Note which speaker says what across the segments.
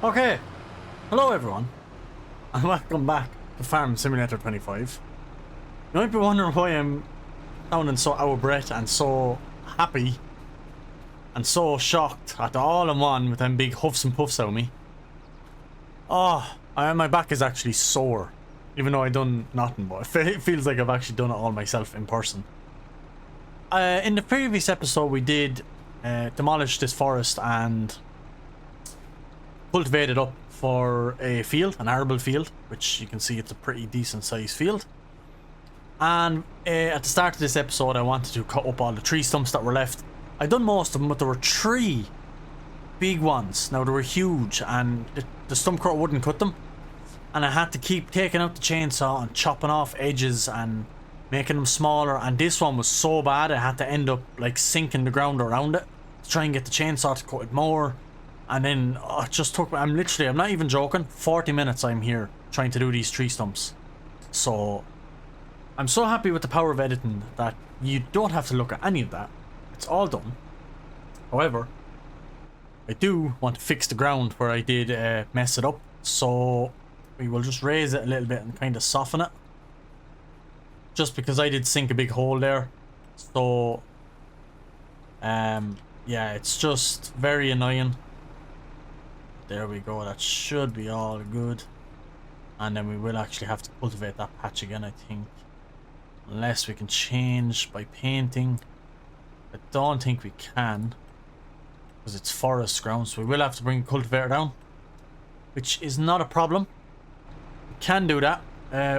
Speaker 1: Okay, hello everyone, and welcome back to Farm Simulator 25. You might be wondering why I'm sounding so out of breath and so happy and so shocked at the all-in-one with them big huffs and puffs out of me. My back is actually sore, even though I done nothing, but it feels like I've actually done it all myself in person. In the previous episode we did demolish this forest and cultivate it up for a field, an arable field, which you can see it's a pretty decent sized field. And at the start of this episode I wanted to cut up all the tree stumps that were left. I done most of them, but there were 3 big ones. Now they were huge and the stump cutter wouldn't cut them, and I had to keep taking out the chainsaw and chopping off edges and making them smaller, and this one was so bad I had to end up like sinking the ground around it to try and get the chainsaw to cut it more. And then it just took, I'm not even joking, 40 minutes I'm here trying to do these tree stumps. So I'm so happy with the power of editing that you don't have to look at any of that. It's all done. However, I do want to fix the ground where I did mess it up. So we will just raise it a little bit and kind of soften it. Just because I did sink a big hole there. So yeah, it's just very annoying. There we go, that should be all good. And then we will actually have to cultivate that patch again, I think. Unless we can change by painting. I don't think we can, because it's forest ground, so we will have to bring the cultivator down, which is not a problem. We can do that.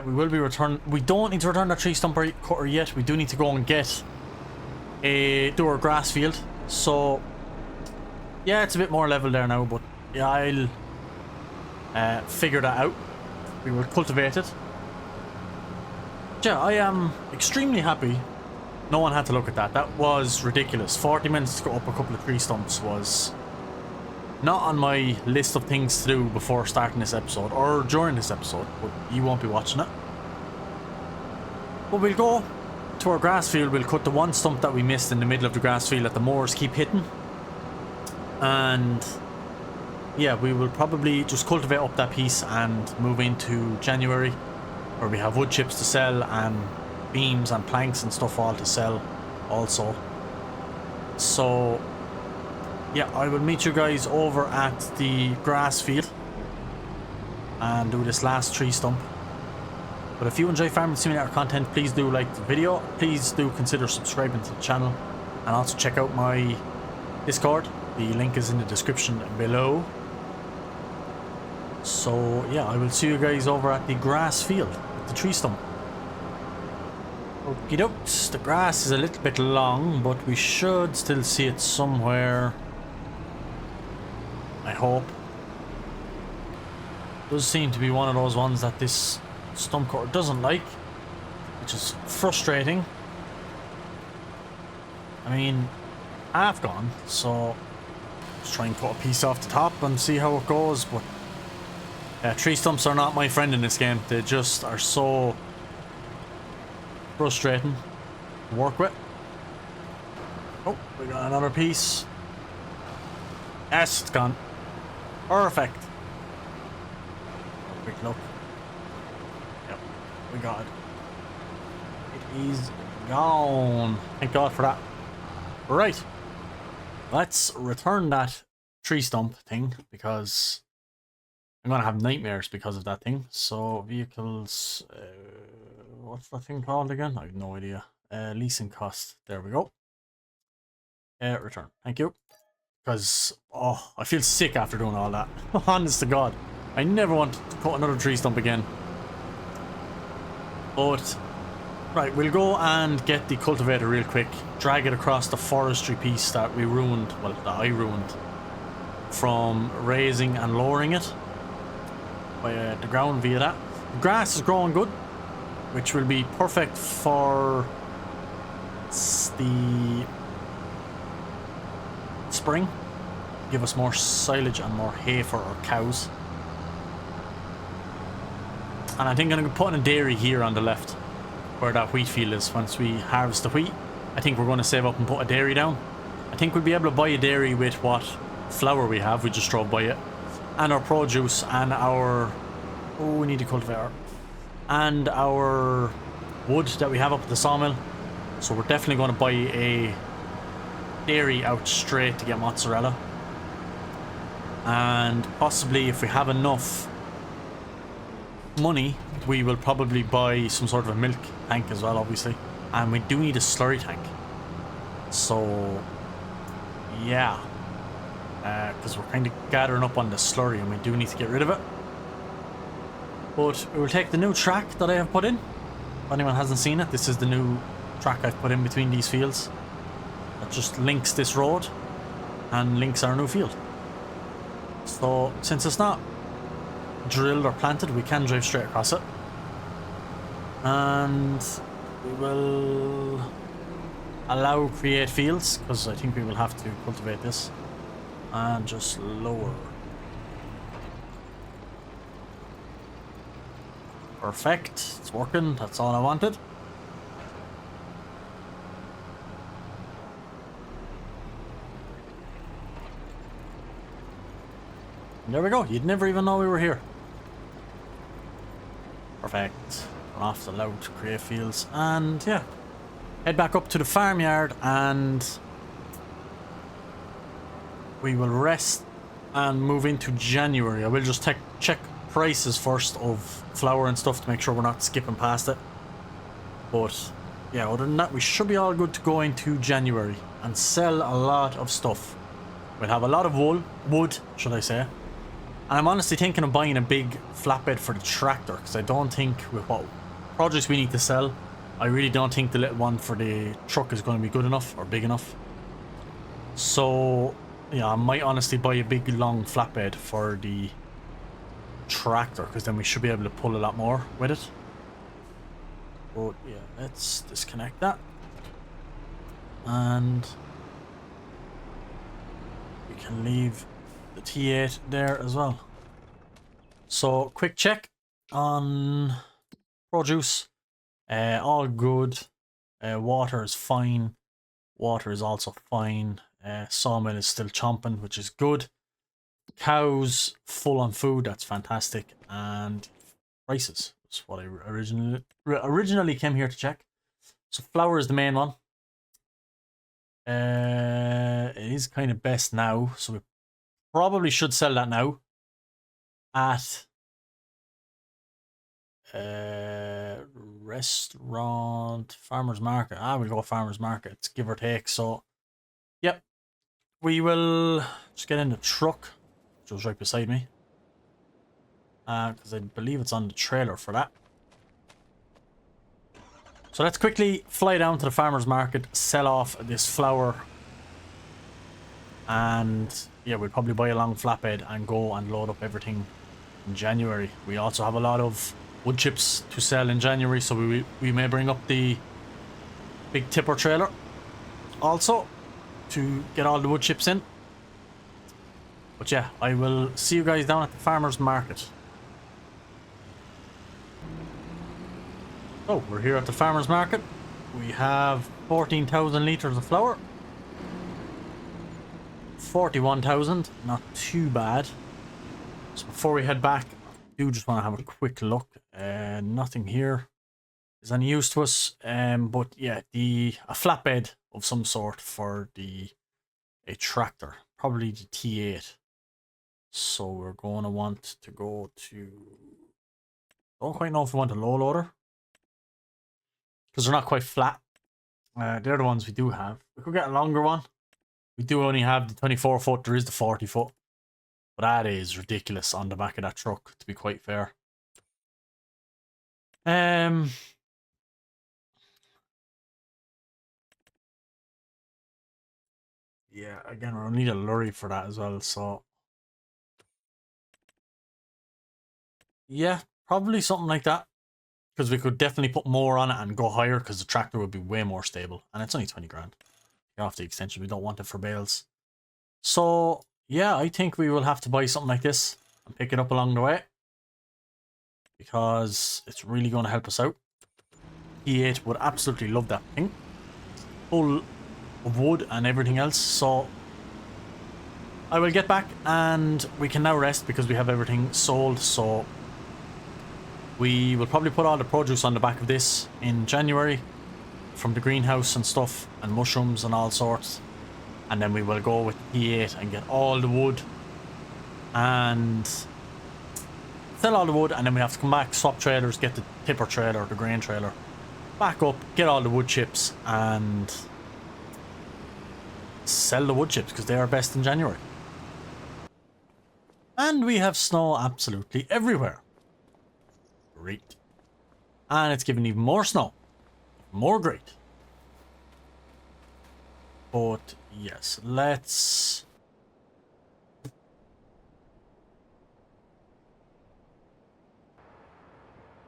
Speaker 1: We will be returning. We don't need to return that tree stump cutter yet. We do need to go and get do our grass field. So yeah, it's a bit more level there now, but yeah, I'll figure that out. We will cultivate it. Yeah, I am extremely happy no one had to look at that. That was ridiculous. 40 minutes to go up a couple of tree stumps was not on my list of things to do before starting this episode or during this episode, but you won't be watching it. But we'll go to our grass field. We'll cut the one stump that we missed in the middle of the grass field that the mowers keep hitting, and yeah, we will probably just cultivate up that piece and move into January, where we have wood chips to sell and beams and planks and stuff all to sell also. So yeah, I will meet you guys over at the grass field and do this last tree stump. But if you enjoy Farming Simulator content, please do like the video, please do consider subscribing to the channel, and also check out my Discord. The link is in the description below. So yeah, I will see you guys over at the grass field with the tree stump. Okie dokes, the grass is a little bit long, but we should still see it somewhere, I hope. Does seem to be one of those ones that this stump cutter doesn't like, which is frustrating. I mean, half gone, so let's try and cut a piece off the top and see how it goes. But tree stumps are not my friend in this game. They just are so frustrating to work with. Oh, we got another piece. Yes, it's gone. Perfect. Quick look. Yep, we got it. It is gone. Thank God for that. Right. Let's return that tree stump thing, because I'm gonna have nightmares because of that thing. So vehicles, what's that thing called again? I have no idea. Leasing cost. There we go. Return. Thank you. Because I feel sick after doing all that. Honest to God, I never want to cut another tree stump again. But right, we'll go and get the cultivator real quick. Drag it across the forestry piece that we ruined. Well, that I ruined from raising and lowering it by the ground via that. The grass is growing good, which will be perfect for the spring. Give us more silage and more hay for our cows. And I think I'm going to put in a dairy here on the left, where that wheat field is. Once we harvest the wheat, I think we're going to save up and put a dairy down. I think we'll be able to buy a dairy with what flour we have. We just drove by it. and our produce and our... Oh, we need a cultivator. And our wood that we have up at the sawmill. So we're definitely going to buy a dairy out straight to get mozzarella. And possibly if we have enough money, we will probably buy some sort of a milk tank as well, obviously. And we do need a slurry tank. So, yeah. Because we're kind of gathering up on the slurry and we do need to get rid of it. But we will take the new track that I have put in. If anyone hasn't seen it, this is the new track I've put in between these fields. That just links this road and links our new field. So, since it's not drilled or planted, we can drive straight across it. And we will allow create fields, because I think we will have to cultivate this. And just lower. Perfect. It's working. That's all I wanted. And there we go. You'd never even know we were here. Perfect. Turn off the loud to create fields. And yeah. Head back up to the farmyard and we will rest and move into January. I will just check prices first of flour and stuff to make sure we're not skipping past it. But yeah, other than that, we should be all good to go into January and sell a lot of stuff. We'll have a lot of wood, should I say. And I'm honestly thinking of buying a big flatbed for the tractor, because I don't think with what projects we need to sell, I really don't think the little one for the truck is going to be good enough or big enough. So yeah, I might honestly buy a big long flatbed for the tractor, because then we should be able to pull a lot more with it. But yeah, let's disconnect that. And we can leave the T8 there as well. So quick check on produce. All good. Water is fine. Water is also fine. Sawmill is still chomping, which is good. Cows full on food, that's fantastic. And prices, that's what I originally came here to check. So flour is the main one. It is kind of best now, so we probably should sell that now at restaurant, farmers market. We'll go farmers market, give or take. So yep, we will just get in the truck, which was right beside me, because I believe it's on the trailer for that. So let's quickly fly down to the farmers market, sell off this flour, and yeah, we'll probably buy a long flatbed and go and load up everything in January. We also have a lot of wood chips to sell in January, so we may bring up the big tipper trailer also to get all the wood chips in. But yeah, I will see you guys down at the farmers market. Oh, we're here at the farmers market. We have 14,000 litres of flour. 41,000, not too bad. So before we head back, I do just want to have a quick look. Nothing here is any use to us. But yeah, a flatbed of some sort for a tractor, probably the T8. So we're going to want to go to, don't quite know if we want a low loader, because they're not quite flat. They're the ones we do have. We could get a longer one. We do only have the 24 foot. There is the 40 foot. But that is ridiculous on the back of that truck, to be quite fair. Yeah, again, we'll need a lorry for that as well, so yeah, probably something like that. Because we could definitely put more on it and go higher, because the tractor would be way more stable. And it's only 20 grand. Get off the extension, we don't want it for bales. So yeah, I think we will have to buy something like this and pick it up along the way, because it's really going to help us out. E8 would absolutely love that thing. Full of wood and everything else, so I will get back and we can now rest because we have everything sold. So we will probably put all the produce on the back of this in January from the greenhouse and stuff and mushrooms and all sorts. And then we will go with T8 and get all the wood and sell all the wood, and then we have to come back, swap trailers, get the tipper trailer, the grain trailer, back up, get all the wood chips and sell the wood chips because they are best in January. And we have snow absolutely everywhere. Great. And it's giving even more snow. More great. But yes, let's...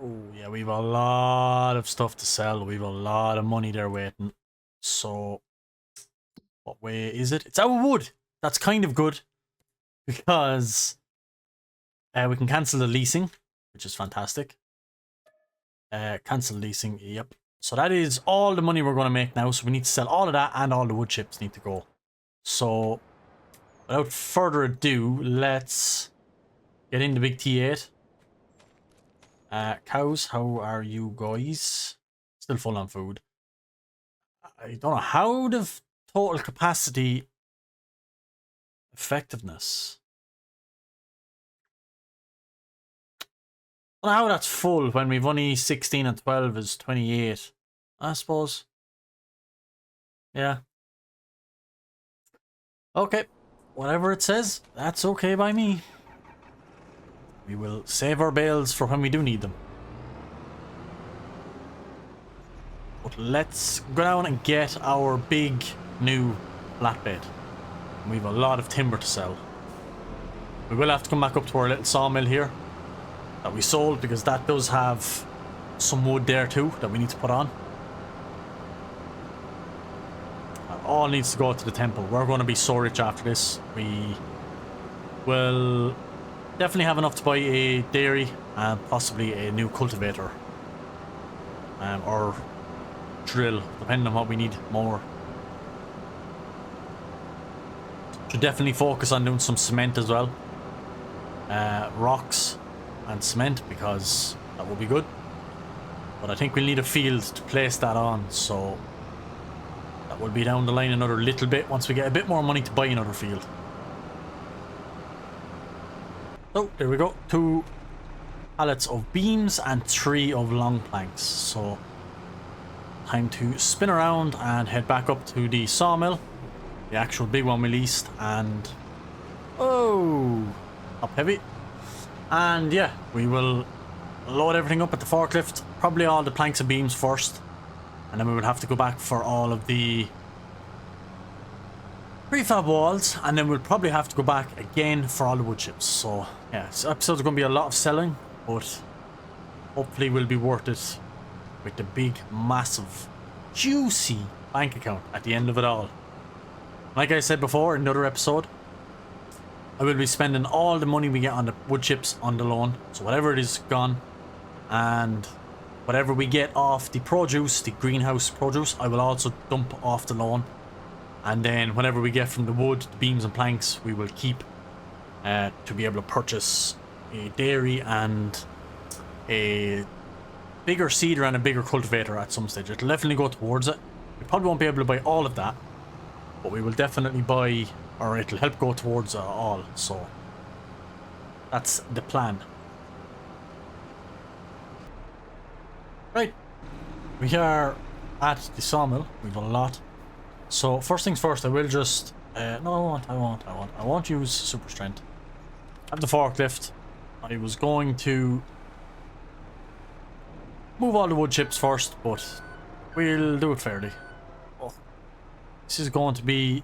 Speaker 1: Oh yeah, we've a lot of stuff to sell. We've a lot of money there waiting. So, what way is it? It's our wood. That's kind of good. Because we can cancel the leasing, which is fantastic. Cancel leasing, yep. So that is all the money we're going to make now. So we need to sell all of that and all the wood chips need to go. So without further ado, let's get in the big T8. Cows, how are you guys? Still full on food. I don't know how the total capacity effectiveness. I don't know how that's full when we've only 16 and 12 is 28. I suppose. Yeah. Okay. Whatever it says, that's okay by me. We will save our bales for when we do need them. But let's go down and get our big new flatbed. We have a lot of timber to sell. We will have to come back up to our little sawmill here that we sold because that does have some wood there too that we need to put on. That all needs to go to the temple. We're going to be so rich after this. We will definitely have enough to buy a dairy and possibly a new cultivator. Or drill, depending on what we need more. Should definitely focus on doing some cement as well. Rocks and cement because that will be good. But I think we'll need a field to place that on, so that will be down the line another little bit once we get a bit more money to buy another field. So there we go, 2 pallets of beams and 3 of long planks. So time to spin around and head back up to the sawmill, the actual big one we leased, and oh, up heavy. And yeah, we will load everything up at the forklift, probably all the planks and beams first, and then we will have to go back for all of the prefab walls, and then we'll probably have to go back again for all the wood chips. So yeah, this episode's going to be a lot of selling, but hopefully will be worth it with the big, massive, juicy bank account at the end of it all. Like I said before in another episode, I will be spending all the money we get on the wood chips on the loan. So whatever it is, gone. And whatever we get off the produce, the greenhouse produce, I will also dump off the loan. And then whatever we get from the wood, the beams and planks, we will keep to be able to purchase a dairy and a bigger seeder and a bigger cultivator at some stage. It'll definitely go towards it. We probably won't be able to buy all of that, but we will definitely buy, or it'll help go towards all. So that's the plan. Right, we are at the sawmill. We've a lot. So first things first, I will just no, I won't use super strength. I have the forklift. I was going to move all the wood chips first, but we'll do it fairly. Oh, this is going to be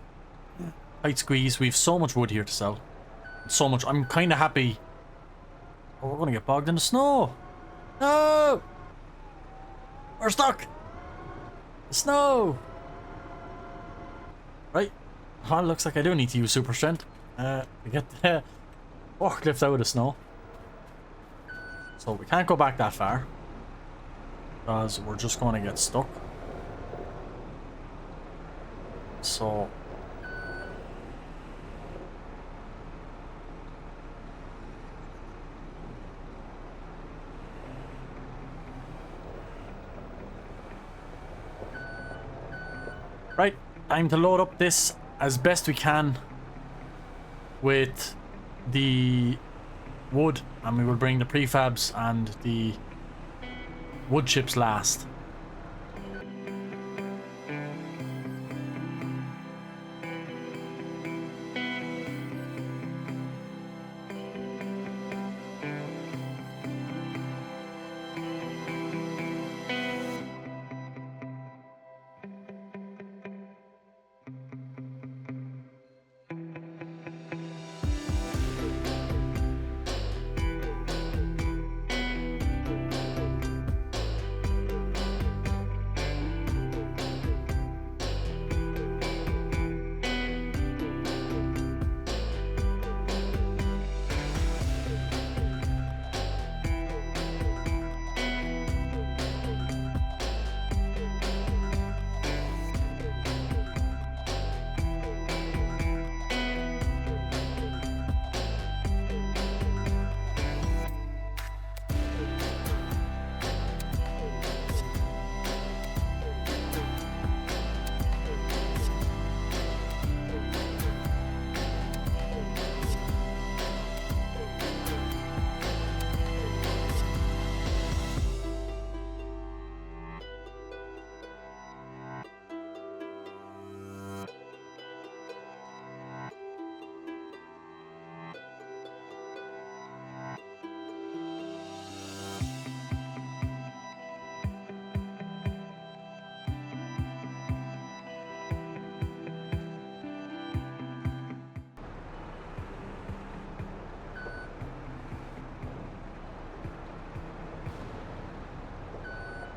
Speaker 1: tight squeeze. We have so much wood here to sell. So much. I'm kind of happy. Oh, we're going to get bogged in the snow. No! We're stuck. The snow. Right. Oh, looks like I do need to use super strength to get the forklift out of the snow. So we can't go back that far because we're just going to get stuck. So time to load up this as best we can with the wood, and we will bring the prefabs and the wood chips last.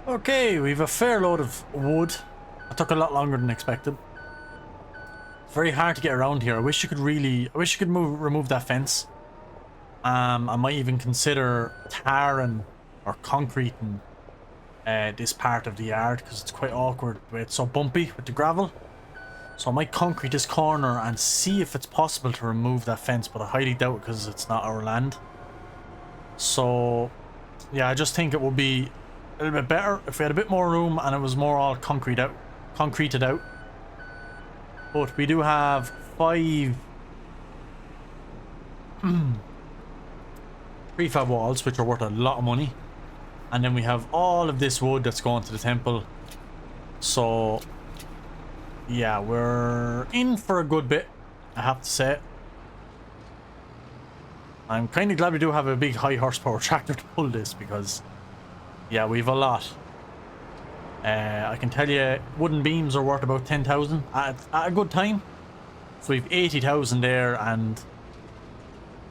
Speaker 1: Okay, we've a fair load of wood. It took a lot longer than expected. It's very hard to get around here. I wish you could remove that fence. I might even consider tarring or concreting this part of the yard, because it's quite awkward the way it's so bumpy with the gravel. So I might concrete this corner and see if it's possible to remove that fence, but I highly doubt it because it's not our land. So yeah, I just think it would be a little bit better if we had a bit more room and it was more all concreted out. But we do have 5 prefab walls, which are worth a lot of money, and then we have all of this wood that's going to the temple. So yeah, we're in for a good bit, I have to say. I'm kind of glad we do have a big high horsepower tractor to pull this, because yeah, we've a lot. I can tell you wooden beams are worth about 10,000 at a good time. So we've 80,000 there, and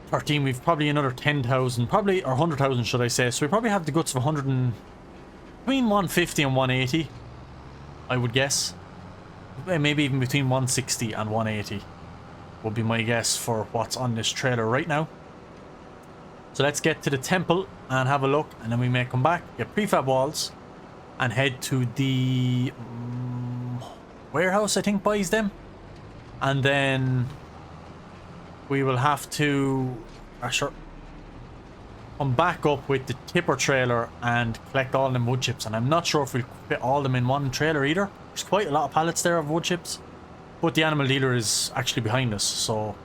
Speaker 1: 13, we've probably another 10,000, probably, or 100,000 should I say. So we probably have the guts of between 150 and 180, I would guess. Maybe even between 160 and 180 would be my guess for what's on this trailer right now. So let's get to the temple and have a look, and then we may come back, get prefab walls, and head to the warehouse, I think buys them. And then we will have to come back up with the tipper trailer and collect all them wood chips. And I'm not sure if we'll fit all them in one trailer either. There's quite a lot of pallets there of wood chips, but the animal dealer is actually behind us, so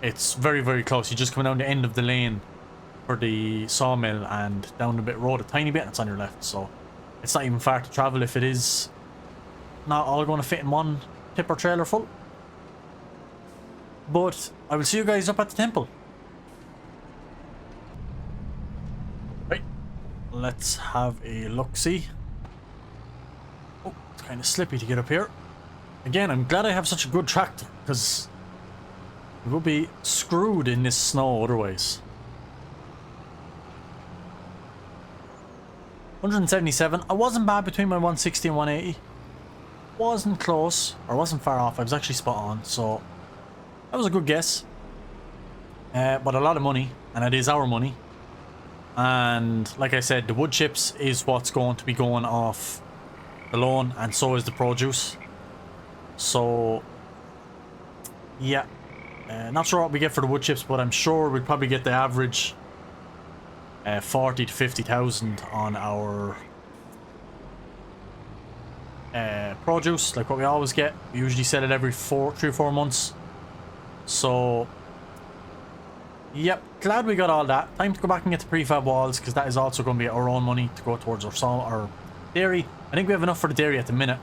Speaker 1: it's very, very close. You just come down the end of the lane for the sawmill and down a bit road a tiny bit, and it's on your left. So it's not even far to travel if it is not all going to fit in one tipper trailer full. But I will see you guys up at the temple. Right, let's have a look-see. Oh, it's kind of slippy to get up here. Again, I'm glad I have such a good tractor, because we will be screwed in this snow otherwise. 177. I wasn't bad between my 160 and 180. Wasn't close, or wasn't far off. I was actually spot on, so that was a good guess. But a lot of money, and it is our money. And like I said, the wood chips is what's going to be going off the loan, and so is the produce. So yeah, not sure what we get for the wood chips, but I'm sure we'll probably get the average 40 to 50,000 on our produce, like what we always get. We usually sell it every 3 or 4 months. So, yep, glad we got all that. Time to go back and get the prefab walls, because that is also going to be our own money to go towards our dairy. I think we have enough for the dairy at the minute.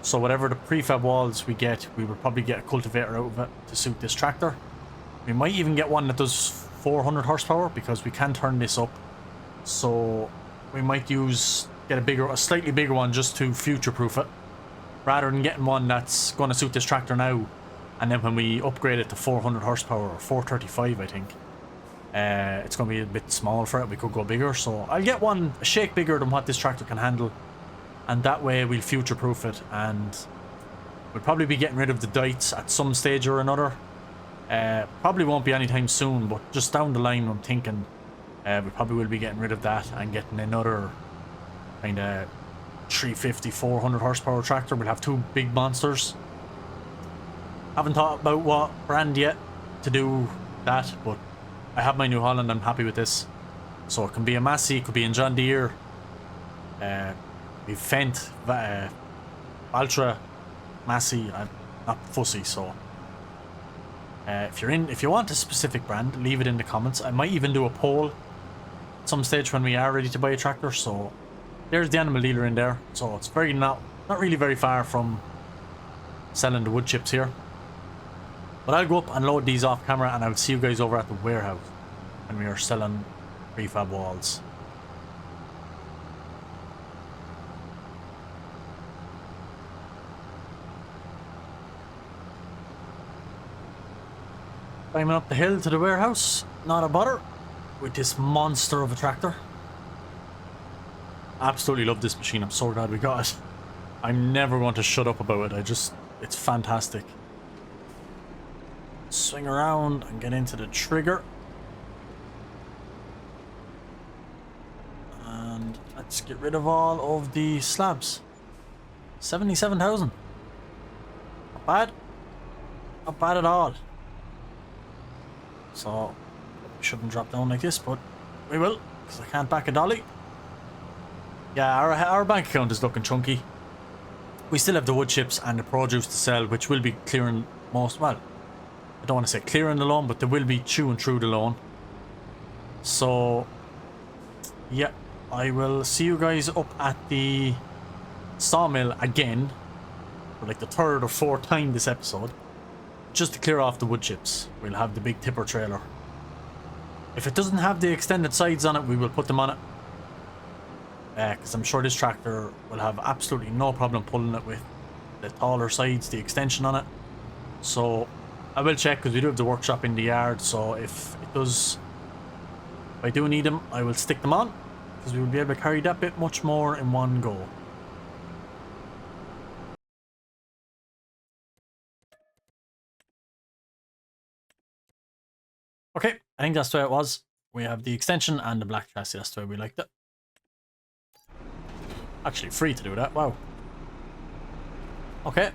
Speaker 1: So whatever the prefab walls we get, we will probably get a cultivator out of it to suit this tractor. We might even get one that does 400 horsepower, because we can turn this up. So we might get a slightly bigger one just to future-proof it, rather than getting one that's going to suit this tractor now, and then when we upgrade it to 400 horsepower or 435, I think, it's going to be a bit small for it. We could go bigger, so I'll get one a shake bigger than what this tractor can handle, and that way we'll future-proof it, and we'll probably be getting rid of the Dites at some stage or another. Probably won't be anytime soon, but just down the line I'm thinking we probably will be getting rid of that and getting another kind of 350, 400 horsepower tractor. We'll have 2 big monsters. Haven't thought about what brand yet to do that, but I have my New Holland. I'm happy with this. So it can be a Massey, it could be in John Deere, we've Fendt, Valtra, Massey. I'm not fussy, so if you want a specific brand, leave it in the comments. I might even do a poll at some stage when we are ready to buy a tractor. So there's the animal dealer in there, so it's not really very far from selling the wood chips here. But I'll go up and load these off camera, and I'll see you guys over at the warehouse when we are selling prefab walls. Climbing up the hill to the warehouse, not a bother, with this monster of a tractor. Absolutely love this machine. I'm so glad we got it. I'm never going to shut up about it. It's fantastic. Swing around and get into the trigger. And let's get rid of all of the slabs. 77,000. Not bad. Not bad at all. So, we shouldn't drop down like this, but we will, because I can't back a dolly. Yeah, our bank account is looking chunky. We still have the wood chips and the produce to sell, which will be clearing most, well, I don't want to say clearing the loan, but they will be chewing through the loan. So, yeah, I will see you guys up at the sawmill again, for like the 3rd or 4th time this episode, just to clear off the wood chips. We'll have the big tipper trailer. If it doesn't have the extended sides on it, we will put them on it. Because I'm sure this tractor will have absolutely no problem pulling it with the taller sides, the extension on it. So I will check, because we do have the workshop in the yard, so if I do need them, I will stick them on, because we will be able to carry that bit much more in one go. Okay, I think that's the way it was. We have the extension and the black chassis. That's the way we liked it. Actually free to do that. Wow. Okay.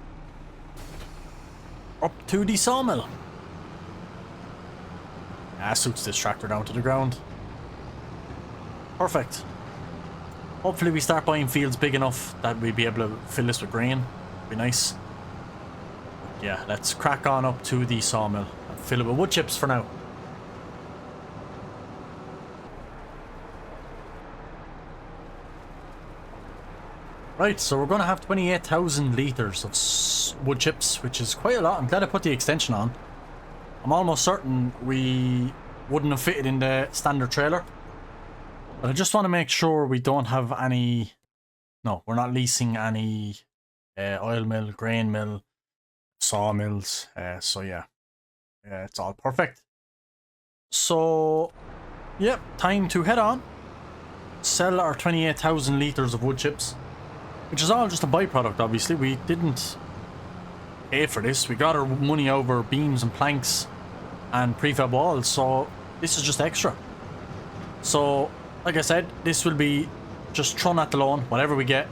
Speaker 1: Up to the sawmill. Ah, suits this tractor down to the ground. Perfect. Hopefully we start buying fields big enough that we'll be able to fill this with grain. Be nice. But yeah, let's crack on up to the sawmill and fill it with wood chips for now. Right, so we're going to have 28,000 litres of wood chips, which is quite a lot. I'm glad I put the extension on. I'm almost certain we wouldn't have fitted in the standard trailer. But I just want to make sure we don't have any... No, we're not leasing any oil mill, grain mill, sawmills. So yeah, it's all perfect. So, yep, time to head on. Sell our 28,000 litres of wood chips. Which is all just a byproduct, obviously. We didn't pay for this. We got our money over beams and planks and prefab walls, so this is just extra. So, like I said, this will be just thrown at the loan. Whatever we get,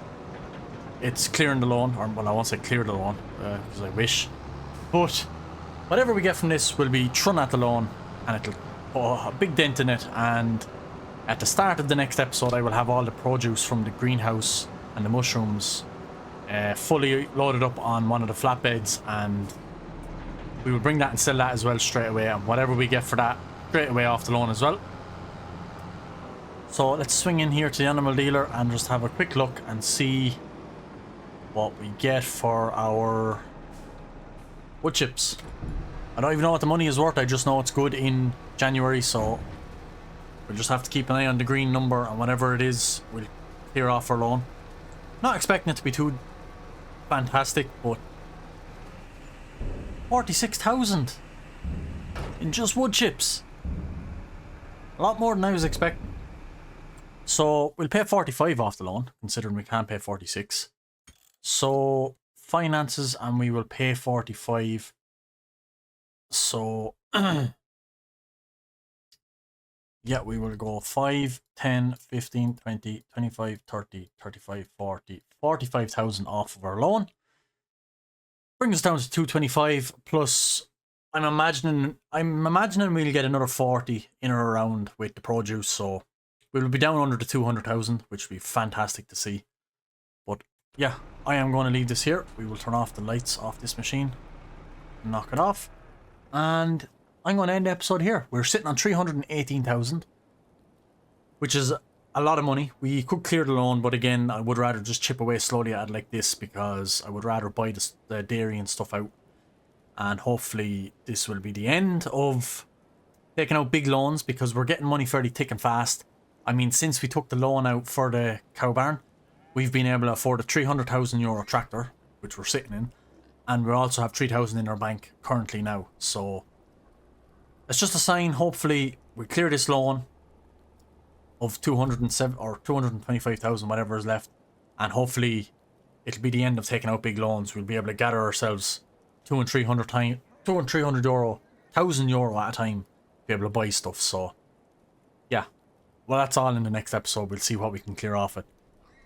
Speaker 1: it's clearing the loan. Or, well, I won't say clear the loan, because I wish. But whatever we get from this will be thrown at the loan, and it'll put a big dent in it. And at the start of the next episode, I will have all the produce from the greenhouse and the mushrooms fully loaded up on one of the flatbeds, and we will bring that and sell that as well straight away, and whatever we get for that straight away off the loan as well. So let's swing in here to the animal dealer and just have a quick look and see what we get for our wood chips. I don't even know what the money is worth, I just know it's good in January, so we'll just have to keep an eye on the green number, and whatever it is, we'll clear off our loan. Not expecting it to be too fantastic, but 46,000 in just wood chips. A lot more than I was expecting. So we'll pay 45 off the loan, considering we can't pay 46. So finances, and we will pay 45. So yeah, we will go 5, 10, 15, 20, 25, 30, 35, 40, 45,000 off of our loan. Brings us down to 225 plus. I'm imagining we'll get another 40 in or around with the produce, so we'll be down under the 200,000, which would be fantastic to see. But yeah, I am going to leave this here. We will turn off the lights off this machine, knock it off, and I'm going to end the episode here. We're sitting on 318,000, which is a lot of money. We could clear the loan, but again, I would rather just chip away slowly at it like this, because I would rather buy the dairy and stuff out. And hopefully this will be the end of taking out big loans, because we're getting money fairly thick and fast. I mean, since we took the loan out for the cow barn, we've been able to afford a 300,000 euro tractor, which we're sitting in. And we also have 3,000 in our bank currently now. So it's just a sign. Hopefully we clear this loan of 207 or 225,000, whatever is left, and hopefully it'll be the end of taking out big loans. We'll be able to gather ourselves 200 euro, 1,000 euro at a time to be able to buy stuff. So yeah, well, that's all in the next episode. We'll see what we can clear off it,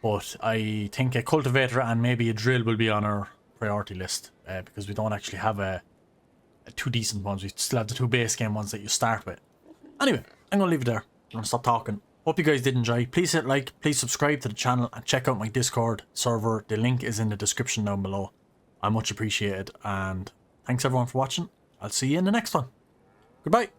Speaker 1: but I think a cultivator and maybe a drill will be on our priority list, because we don't actually have a two decent ones. We still have the two base game ones that you start with. Anyway, I'm gonna leave it there. I'm gonna stop talking. Hope you guys did enjoy. Please hit like, please subscribe to the channel, and check out my Discord server. The link is in the description down below. I much appreciate it, and thanks everyone for watching. I'll see you in the next one. Goodbye.